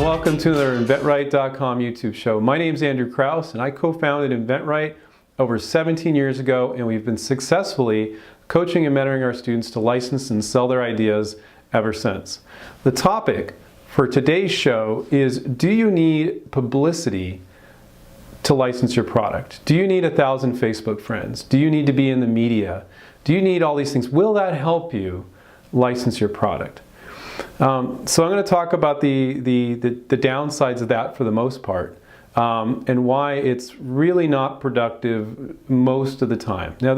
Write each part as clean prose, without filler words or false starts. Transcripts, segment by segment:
welcome to another InventRight.com YouTube show. My name is Andrew Krause, and I co-founded InventRight over 17 years ago, and we've been successfully coaching and mentoring our students to license and sell their ideas ever since. The topic for today's show is, do you need publicity to license your product? Do you need 1,000 Facebook friends? Do you need to be in the media? Do you need all these things? Will that help you license your product? So I'm going to talk about the downsides of that for the most part, and why it's really not productive most of the time. Now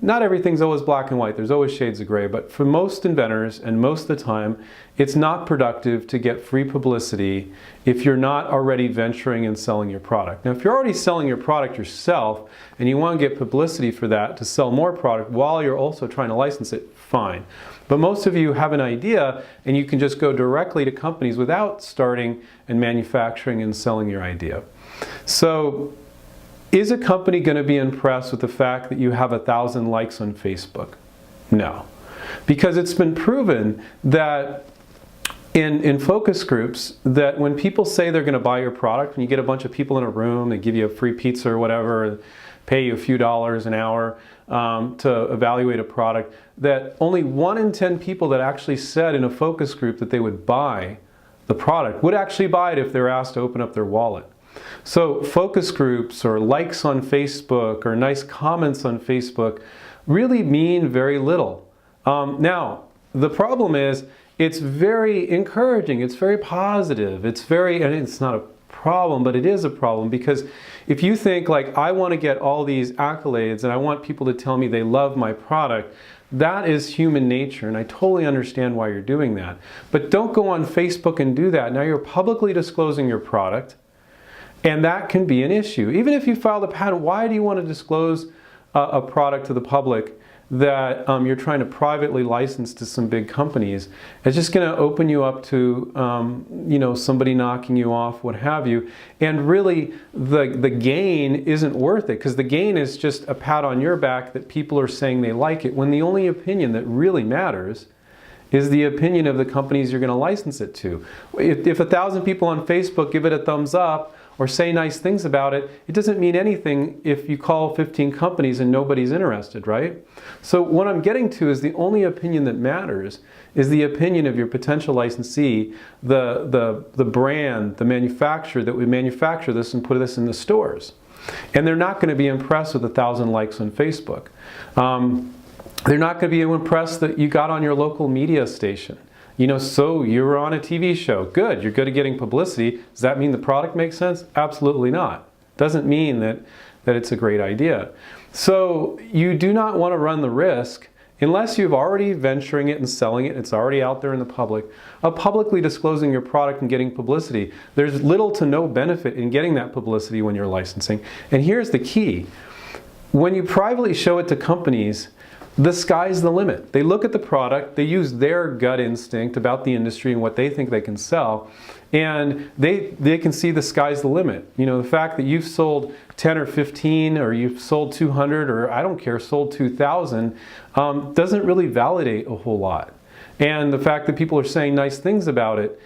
not everything's always black and white, there's always shades of gray, but for most inventors and most of the time, it's not productive to get free publicity if you're not already venturing and selling your product. Now if you're already selling your product yourself and you want to get publicity for that to sell more product while you're also trying to license it, fine. But most of you have an idea and you can just go directly to companies without starting and manufacturing and selling your idea. So is a company going to be impressed with the fact that you have 1,000 likes on Facebook? No. Because it's been proven that in focus groups, that when people say they're going to buy your product, when you get a bunch of people in a room, they give you a free pizza or whatever, pay you a few dollars an hour to evaluate a product, that only 1 in 10 people that actually said in a focus group that they would buy the product would actually buy it if they were asked to open up their wallet. So focus groups or likes on Facebook or nice comments on Facebook really mean very little. Now, the problem is it's very encouraging, it's very positive, and it's not a problem, but it is a problem, because if you think like, I want to get all these accolades and I want people to tell me they love my product, that is human nature, and I totally understand why you're doing that. But don't go on Facebook and do that. Now you're publicly disclosing your product, and that can be an issue. Even if you filed a patent, why do you want to disclose a product to the public that you're trying to privately license to some big companies? It's just going to open you up to somebody knocking you off, what have you. And really, the gain isn't worth it, because the gain is just a pat on your back that people are saying they like it, when the only opinion that really matters is the opinion of the companies you're going to license it to. If 1,000 people on Facebook give it a thumbs up or say nice things about it, it doesn't mean anything if you call 15 companies and nobody's interested, right? So what I'm getting to is the only opinion that matters is the opinion of your potential licensee, the brand, the manufacturer that would manufacture this and put this in the stores. And they're not going to be impressed with 1,000 likes on Facebook. They're not going to be impressed that you got on your local media station. So you were on a TV show. Good, you're good at getting publicity. Does that mean the product makes sense? Absolutely not. Doesn't mean that it's a great idea. So you do not want to run the risk, unless you've already venturing it and selling it, it's already out there in the public, of publicly disclosing your product and getting publicity. There's little to no benefit in getting that publicity when you're licensing. And here's the key. When you privately show it to companies, the sky's the limit. They look at the product, they use their gut instinct about the industry and what they think they can sell, and they can see the sky's the limit. The fact that you've sold 10 or 15, or you've sold 200, or I don't care, sold 2,000, doesn't really validate a whole lot. And the fact that people are saying nice things about it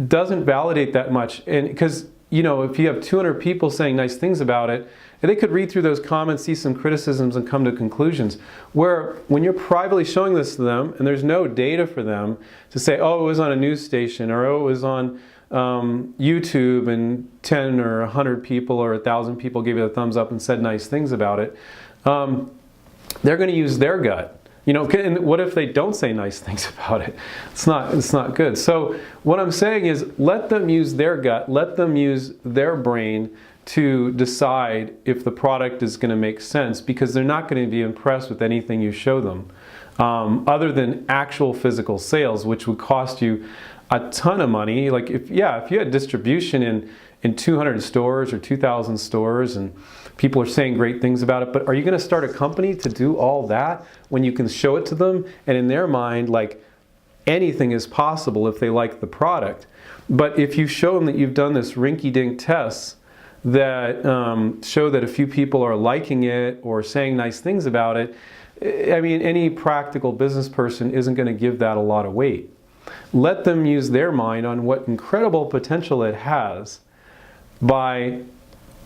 doesn't validate that much. And because, if you have 200 people saying nice things about it, and they could read through those comments, see some criticisms, and come to conclusions. Where when you're privately showing this to them, and there's no data for them to say, oh, it was on a news station, or oh, it was on YouTube, and 10 or 100 people or 1,000 people gave it a thumbs up and said nice things about it, they're going to use their gut. And what if they don't say nice things about it? It's not good. So what I'm saying is, let them use their gut, let them use their brain to decide if the product is going to make sense, because they're not going to be impressed with anything you show them, other than actual physical sales, which would cost you a ton of money. Like if you had distribution in 200 stores or 2,000 stores, and people are saying great things about it, but are you going to start a company to do all that when you can show it to them, and in their mind, like, anything is possible if they like the product? But if you show them that you've done this rinky-dink tests that show that a few people are liking it or saying nice things about it, I mean, any practical business person isn't going to give that a lot of weight. let them use their mind on what incredible potential it has by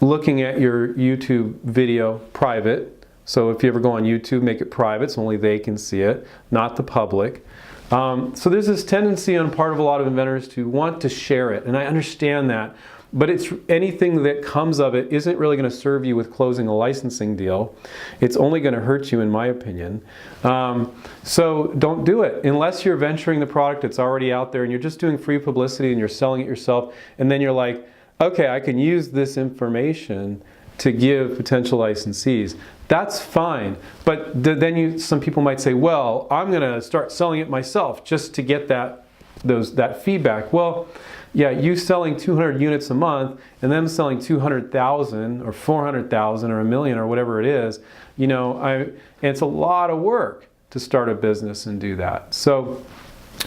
looking at your YouTube video private. So if you ever go on YouTube, make it private so only they can see it, not the public. So there's this tendency on part of a lot of inventors to want to share it, and I understand that. But it's anything that comes of it isn't really going to serve you with closing a licensing deal. It's only going to hurt you, in my opinion. So don't do it unless you're venturing the product that's already out there and you're just doing free publicity and you're selling it yourself, and then you're like, okay, I can use this information to give potential licensees. That's fine, but then some people might say, well, I'm going to start selling it myself just to get that feedback. Well, yeah, you selling 200 units a month and them selling 200,000 or 400,000 or a million or whatever it is, you know, and it's a lot of work to start a business and do that. So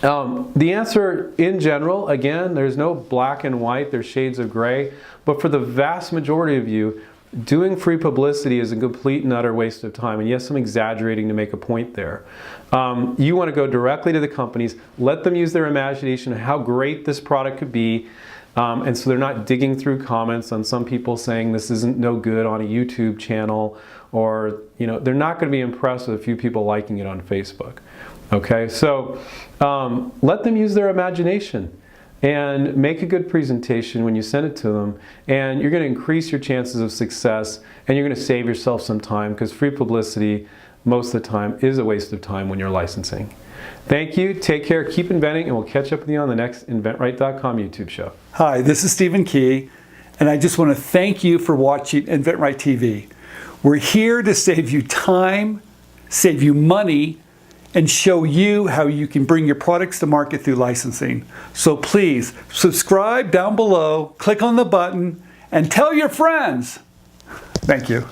the answer in general, again, there's no black and white, there's shades of gray, but for the vast majority of you, doing free publicity is a complete and utter waste of time. And yes, I'm exaggerating to make a point there. You want to go directly to the companies, let them use their imagination of how great this product could be. And so they're not digging through comments on some people saying this isn't no good on a YouTube channel, or, you know, they're not going to be impressed with a few people liking it on Facebook. Okay, so let them use their imagination. And make a good presentation when you send it to them, and you're going to increase your chances of success, and you're going to save yourself some time, because free publicity most of the time is a waste of time when you're licensing. Thank you, take care, keep inventing, and we'll catch up with you on the next InventRight.com YouTube show. Hi, this is Stephen Key, and I just want to thank you for watching InventRight TV. We're here to save you time, save you money, and show you how you can bring your products to market through licensing. So please subscribe down below, click on the button, and tell your friends. Thank you.